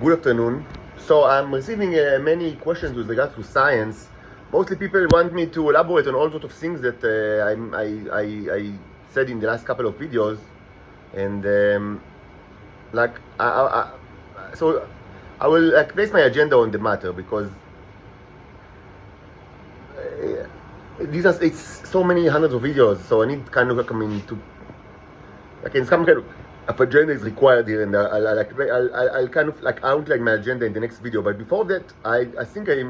Good afternoon. So I'm receiving many questions with regards to science. Mostly people want me to elaborate on all sorts of things that I said in the last couple of videos, and like so I will like place my agenda on the matter because it's so many hundreds of videos, so I need kind of like in some kind of agenda is required here, and I'll kind of like outline my agenda in the next video. But before that, I think I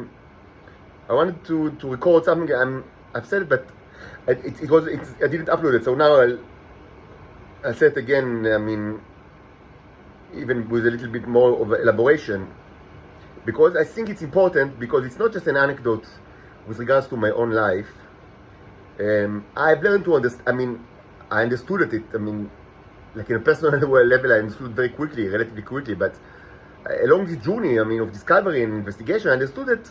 wanted to record something. I've said it, but I didn't upload it, so now I'll say it again. I mean, even with a little bit more of elaboration, because I think it's important, because it's not just an anecdote with regards to my own life. I've learned to understand. I mean, I understood it. I mean, like in a personal level, I understood very quickly, relatively quickly. But along this journey, I mean, of discovery and investigation, I understood that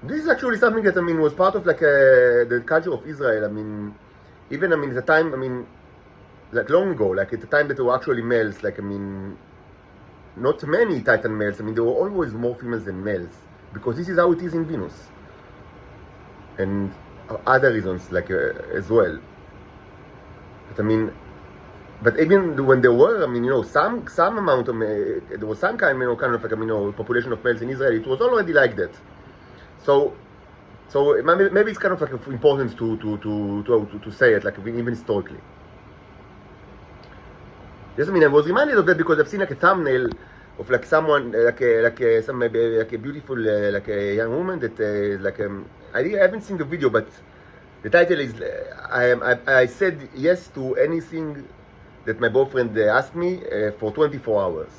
this is actually something that, I mean, was part of like the culture of Israel. I mean, even, I mean, at the time, I mean, like long ago, like at the time that there were actually males, like, I mean, not many Titan males. I mean, there were always more females than males, because this is how it is in Venus. And other reasons, like, as well. But I mean, but even when there were, I mean, you know, some amount of, there was some kind, you know, kind of like, you know, population of males in Israel, it was already like that. So maybe it's kind of like important to say it, like even historically. Yes, I mean, I was reminded of that because I've seen like a thumbnail of like someone, some maybe like a beautiful, like a young woman that I haven't seen the video, but the title is I said yes to anything that my boyfriend asked me for 24 hours.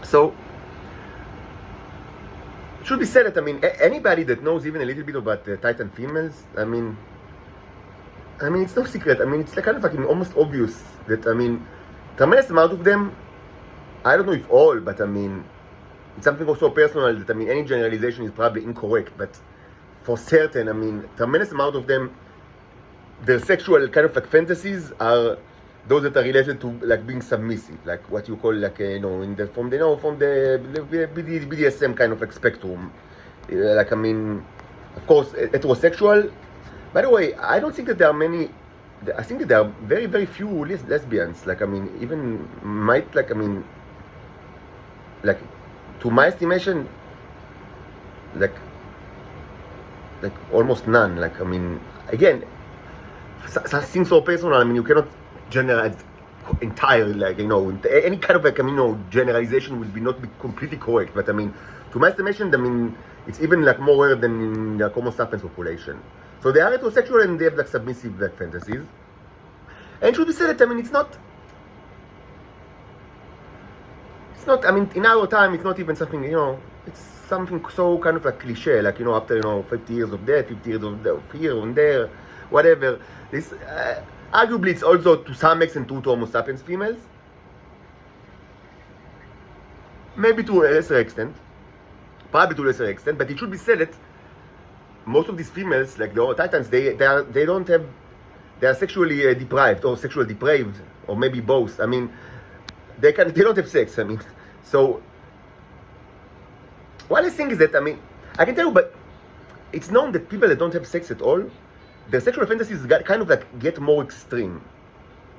So it should be said that, I mean, anybody that knows even a little bit about Titan females, I mean, it's no secret. I mean, it's like kind of like almost obvious that, I mean, tremendous amount of them, I don't know if all, but I mean, it's something also personal that, I mean, any generalization is probably incorrect, but for certain, I mean, tremendous amount of them, their sexual kind of like fantasies are those that are related to like being submissive, like what you call like you know, from the BDSM kind of like spectrum. Like, I mean, of course, heterosexual. By the way, I don't think that there are many. I think that there are very, very few lesbians. Like, I mean, even might like, I mean, like, to my estimation, like almost none. Like, I mean, again, something so personal. I mean, you cannot generalize entirely. Like, you know, any kind of like, I mean, you know, generalization will not be completely correct. But I mean, to my estimation, I mean, it's even like more rare than in the Homo sapiens population. So they are heterosexual and they have like submissive like fantasies. And it should be said that, I mean, it's not, I mean, in our time, it's not even something, you know, it's something so kind of like cliche, like, you know, after, you know, 50 years of that, 50 years of here and there, whatever. This, arguably, it's also to some extent true to Homo sapiens females. Maybe to a lesser extent. Probably to a lesser extent, but it should be said that most of these females, like the Titans, they are sexually deprived or sexually depraved, or maybe both. I mean, they don't have sex. I mean, so what I think is that, I mean, I can tell you, but it's known that people that don't have sex at all, their sexual fantasies kind of like get more extreme.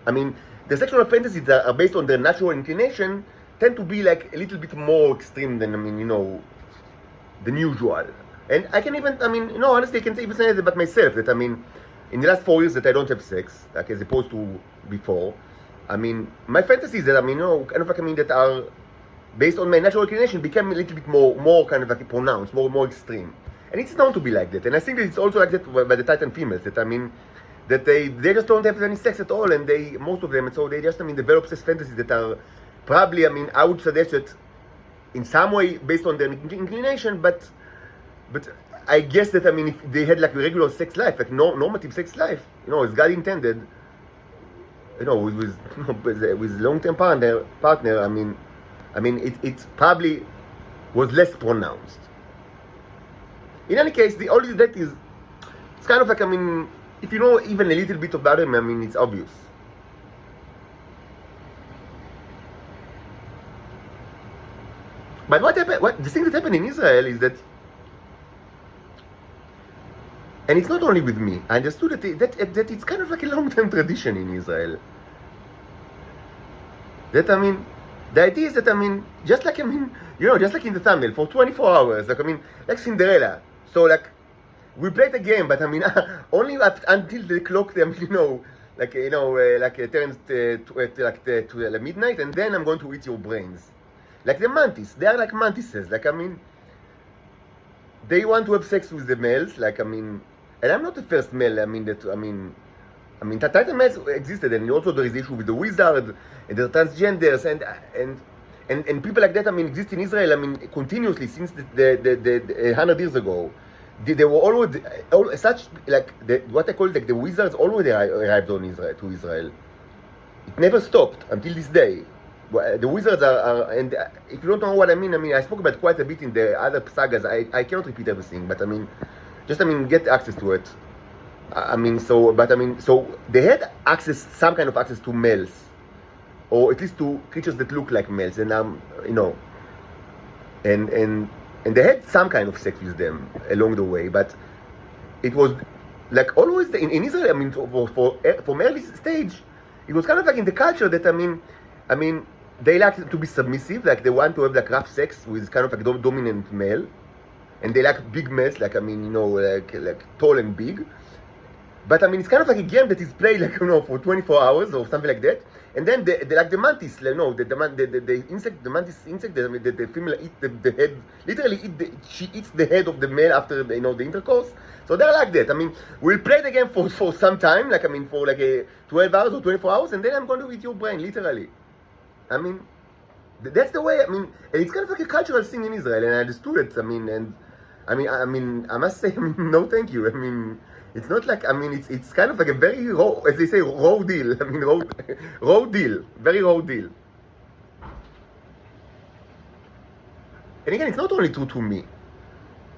I mean, the sexual fantasies that are based on their natural inclination tend to be like a little bit more extreme than, I mean, you know, than usual. And I can even, I mean, you know, honestly, I can even say that about myself, that, I mean, in the last 4 years that I don't have sex, like as opposed to before, I mean, my fantasies that, I mean, you know, kind of like, I mean, that are based on my natural inclination became a little bit more kind of like pronounced, more extreme. And it's known to be like that. And I think that it's also like that by the Titan females, that, I mean, that they just don't have any sex at all, and most of them, and so they just, I mean, develop these fantasies that are probably, I mean, I would suggest that in some way based on their inclination, but I guess that, I mean, if they had like a regular sex life, like normative sex life, you know, as God intended, you know, with long-term partner, I mean, it probably was less pronounced. In any case, the only that is It's kind of like, I mean, if you know even a little bit about him, I mean, it's obvious. But what happened? What the thing that happened in Israel is that, and it's not only with me. I understood that it's kind of like a long-term tradition in Israel. That, I mean, the idea is that, I mean, just like, I mean, you know, just like in the thumbnail, for 24 hours, like, I mean, like Cinderella. So, like, we play the game, but, I mean, only until the clock, you know, like, you know, turns to midnight, and then I'm going to eat your brains. Like the Mantis. They are like mantises. Like, I mean, they want to have sex with the males. Like, I mean, and I'm not the first male, I mean, the titan males existed, and also there is the issue with the wizard, and the transgenders, and people like that, I mean, exist in Israel, I mean, continuously since the 100 years ago. They were always, such, like, what I call, like, the wizards already arrived on Israel, to Israel. It never stopped until this day. The wizards are and if you don't know what I mean, I spoke about quite a bit in the other sagas. I cannot repeat everything, but I mean, just, I mean, get access to it. So they had access, some kind of access to males, or at least to creatures that look like males, and you know, and they had some kind of sex with them along the way, but it was like always in Israel. I mean, from early stage, it was kind of like in the culture that, I mean, they like to be submissive, like they want to have like rough sex with kind of like dominant male, and they like big males, like, I mean, you know, like tall and big. But, I mean, it's kind of like a game that is played, like, you know, for 24 hours or something like that. And then they like the mantis, you know, the insect, the mantis insect, the female eat the head, literally she eats the head of the male after, you know, the intercourse. So they're like that. I mean, we'll play the game for some time, like, I mean, for like 12 hours or 24 hours, and then I'm going to eat your brain, literally. I mean, that's the way, I mean, and it's kind of like a cultural thing in Israel, and I understood it, I mean, I must say, I mean, no thank you. I mean, it's not like, I mean, it's kind of like a very raw, as they say, raw deal. I mean, raw deal, very raw deal. And again, it's not only true to me.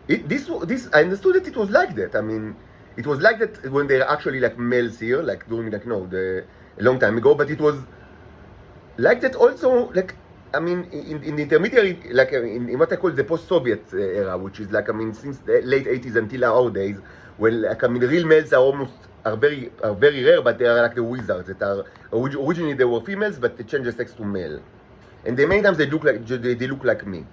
This I understood that it was like that. I mean, it was like that when they're actually like males here, like during, like, no, a long time ago. But it was like that also, like, I mean, in the intermediary, like, in what I call the post-Soviet era, which is like, I mean, since the late 80s until our days, when, like, I mean, the real males are very rare, but they are like the wizards that are originally they were females, but they changed the sex to male, and many times they look like me.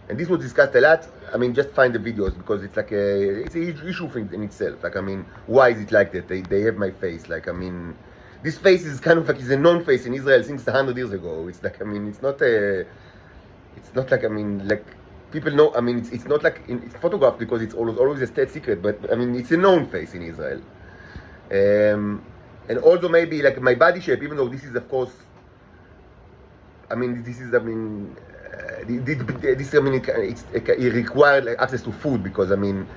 And this was discussed a lot. I mean, just find the videos, because it's like it's a huge issue in itself. Like, I mean, why is it like that? They have my face. Like, I mean, this face is kind of like, is a known face in Israel since 100 years ago. It's like, I mean, it's not like, I mean, like, people know, I mean, it's not like, it's photographed because it's always a state secret, but, I mean, it's a known face in Israel. And also maybe, like, my body shape, even though this is, of course, I mean, this is, I mean, it required, like, access to food, because, I mean,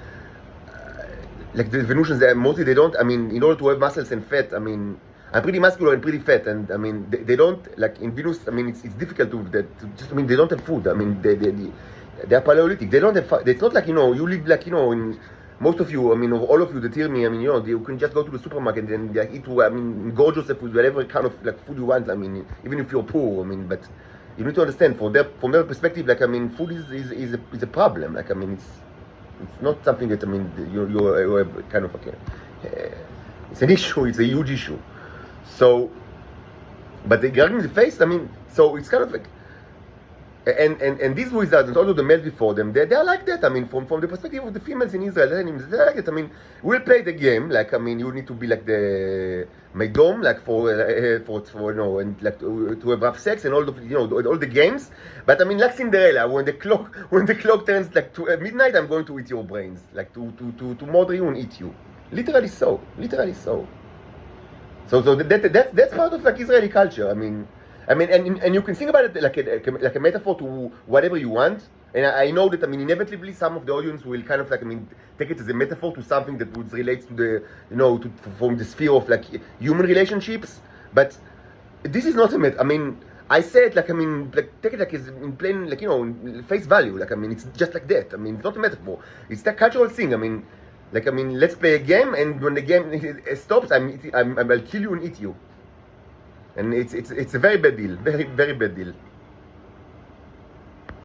like, the Venusians, mostly they don't, I mean, in order to have muscles and fat, I mean, I'm pretty muscular and pretty fat, and, I mean, they don't, like, in Venus, I mean, it's difficult I mean, they don't have food. I mean, they are Paleolithic. They don't have, it's not like, you know, you live, like, you know, in most of you, I mean, all of you that hear me, I mean, you know, you can just go to the supermarket and, like, eat, I mean, gorge yourself with whatever kind of, like, food you want. I mean, even if you're poor, I mean, but you need to understand, from their perspective, like, I mean, food is a problem. Like, I mean, it's not something that, I mean, you're kind of, okay, it's an issue, it's a huge issue. So, but regarding the face, I mean, so it's kind of like, and these wizards, and also the males before them, they are like that. I mean, from the perspective of the females in Israel, they're like that. I mean, we'll play the game, like, I mean, you need to be like the Maidom, like, for you know, and like to have rough sex and all the, you know, all the games. But, I mean, like Cinderella, when the clock turns like to midnight, I'm going to eat your brains, like to murder you and eat you. Literally so. So that's part of, like, Israeli culture. I mean, and you can think about it like a metaphor to whatever you want. And I know that, I mean, inevitably some of the audience will kind of, like, I mean, take it as a metaphor to something that would relate to the, you know, from the sphere of, like, human relationships. But this is not a I mean, I say it like, I mean, like, take it like as in plain, like, you know, face value. Like, I mean, it's just like that. I mean, it's not a metaphor. It's that cultural thing. I mean, Like, I mean, let's play a game, and when the game stops, I'll kill you and eat you. And it's a very bad deal, very, very bad deal.